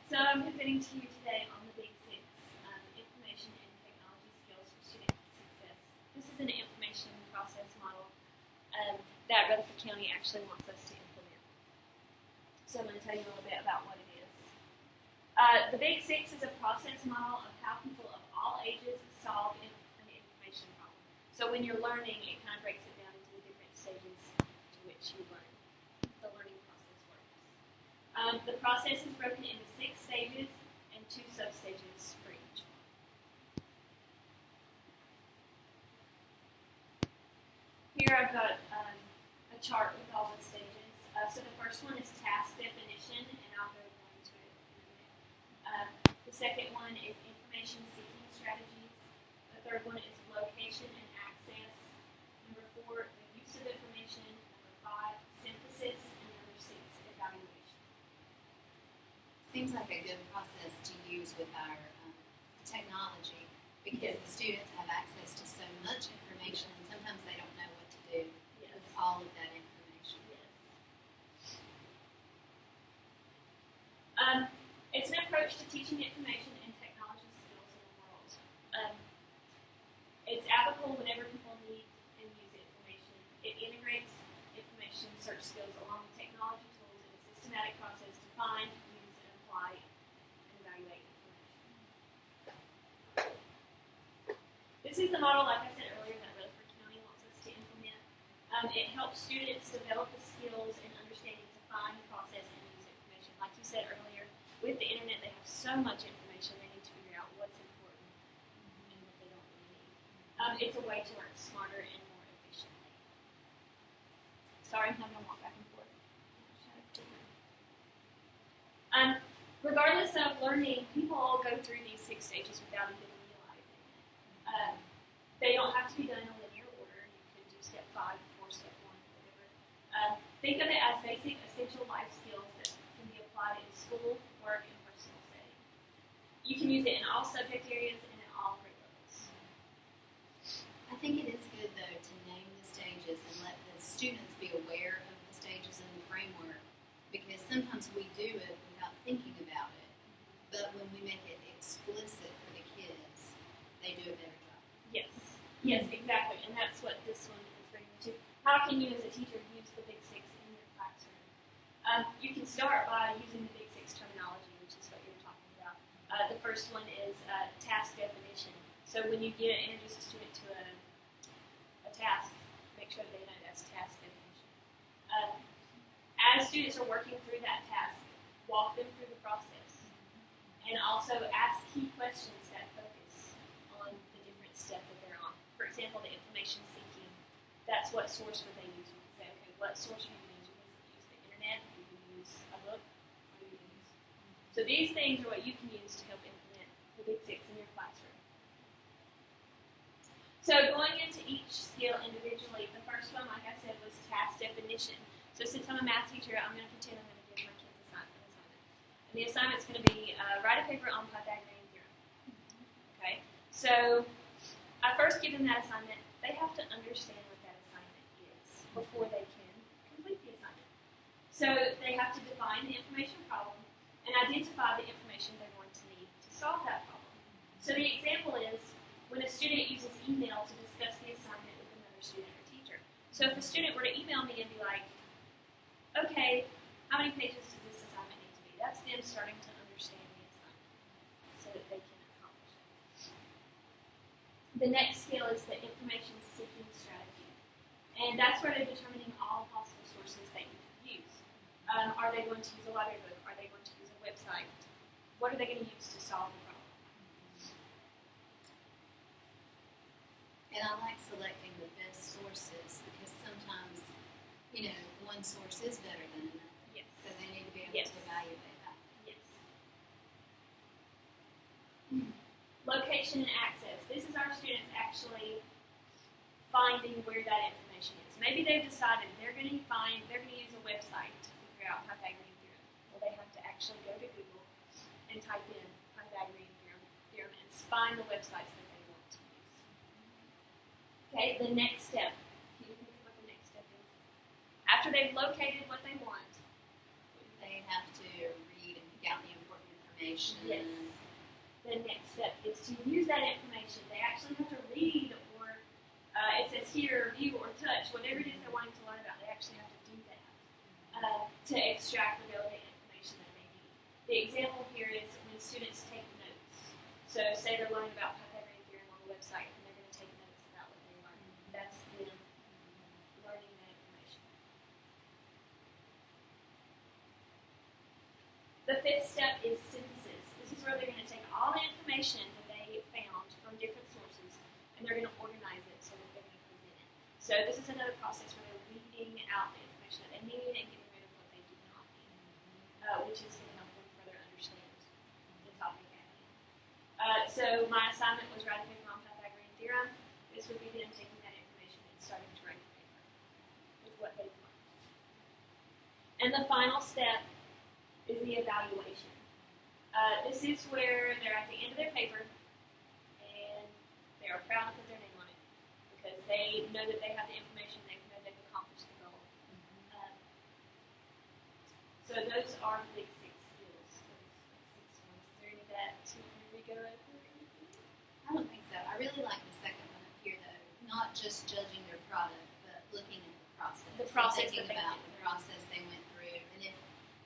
So I'm presenting to you today on the Big Six, Information and Technology Skills for Student Success. This is an information process model that Rutherford County actually wants us to implement. So I'm going to tell you a little bit about what it is. The Big Six is a process model of how people of all ages solve an information problem. So when you're learning, it kind of breaks it down into the different stages to which you learn. The learning process works. The process is broken into 6 stages and 2 substages for each one. Here I've got a chart with all the stages. So the first one is task definition, and I'll go more into it in a minute. The second one is information seeking strategies. The third one is location and access. Number 4, the use of information. Number 5, synthesis. And number 6, evaluation. Seems like a good process to use with our technology because the students have access to so much information and sometimes they don't know what to do with all of that information. It's an approach to teaching information and technology skills in the world. It's applicable whenever people need and use information. It integrates information search skills along with technology tools in a systematic process to find, use, and apply and evaluate information. This is the model, like I said earlier, that Rutherford County wants us to implement. It helps students develop the skills and understanding to find, process, and use information. Like you said earlier, with the internet, they have so much information, they need to figure out what's important and what they don't really need. It's a way to learn smarter and more efficiently. Sorry, I'm having to walk back and forth. Regardless of learning, people all go through these 6 stages without even realizing it. They don't have to be done in a linear order. You could do step 5 before step 1, whatever. Think of it as basic, essential life skills that can be applied in school, work, and personal settings. You can use it in all subject areas and in all grade levels. I think it is good, though, to name the stages and let the students be aware of the stages in the framework because sometimes we do it without thinking about it, but when we make it explicit for the kids, they do a better job. Yes, exactly, and that's what this one is bringing to. How can you, as a teacher, use the Big Six in your classroom? You can start by using the Big Six terminology, which is what you're talking about. The first one is task definition. So when you introduce a student to a task, make sure they know that's task definition. As students are working through that task, walk them through the process, and also ask key questions that focus on the different step that they're on. For example, the information seeking. That's what source would they use? You can say, okay, what source are you going to use? Use the internet? Are you going to use a book? What are you going to use? So these things are what you can use to help implement the Big Six in your classroom. So going into each skill individually, the first one, like I said, was task definition. So since I'm a math teacher, I'm going to pretend I'm going to give my kids an assignment. And the assignment's going to be write a paper on Pythagorean theorem. Okay? So I first give them that assignment. They have to understand what that assignment is before they can complete the assignment. So they have to define the information problem and identify the information they're going to need to solve that problem. So the example is when a student uses email to discuss the assignment with another student or teacher. So if a student were to email me and be like, okay, how many pages does this assignment need to be? That's them starting to understand the assignment so that they can accomplish it. The next skill is the information seeking strategy. And that's where they're determining all possible sources that you can use. Are they going to use a library book? Are they going to use a website? What are they going to use to solve the problem? And I like selecting the best sources because sometimes, one source is better than another. Yes. So they need to be able to evaluate that. Yes. Location and access. This is our students actually finding where that information is. Maybe they've decided they're going to use a website to figure out Pythagorean theorem. Well, they have to actually go to Google and type in Pythagorean theorem and find the websites that they want to use. Okay, the next step. Can you think of what the next step is? After they've located what they want, They have to read and pick out the important information. information. Yes. The next step is to use that information. They actually have to read, or it says hear, view, or touch, whatever it is they're wanting to learn about. They actually have to do that to extract the relevant information that they need. The example here is when students take notes. So say they're learning about Pythagorean theorem on the website, and they're going to take notes about what they learned. That's them learning that information. The fifth step is synthesis. This is where they're going to take all the information that they found from different sources, and they're going to organize it so that they're going to present it. So this is another process where they're weeding out the information that they need and getting rid of what they do not need, which is going to help them further understand the topic at hand. So my assignment was write a paper on Pythagorean theorem. This would be them taking that information and starting to write the paper with what they've learned. And the final step is the evaluation. This is where they're at the end of their paper and they are proud to put their name on it because they know that they have the information, they know they've accomplished the goal. So those are the big 6 skills. Those 6 ones. Is there any of that to go over? I don't think so. I really like the second one up here, though. Not just judging their product, but looking at the process. The process thinking that they about went the process they went through, and if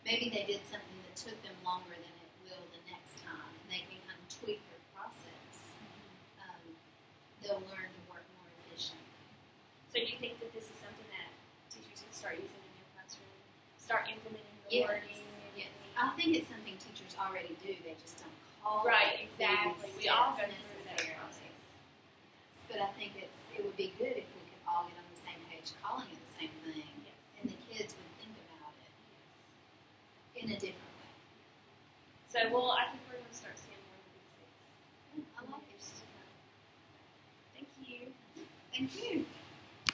maybe they did something that took them longer than it will the next time, and they can kind of tweak their process. They'll learn to work more efficiently. So you think that this is something that teachers can start using in their classroom? Start implementing the wording? Yes. I think it's something teachers already do. They just don't call Right, it exactly. these We all go steps through that necessarily. process. But I think it would be good if we could all get on the same page calling it the same thing, Yes. and the kids would think about it in a different way. So, well, I think we're going to start seeing more of the big 6. I like it. Thank you. Thank you.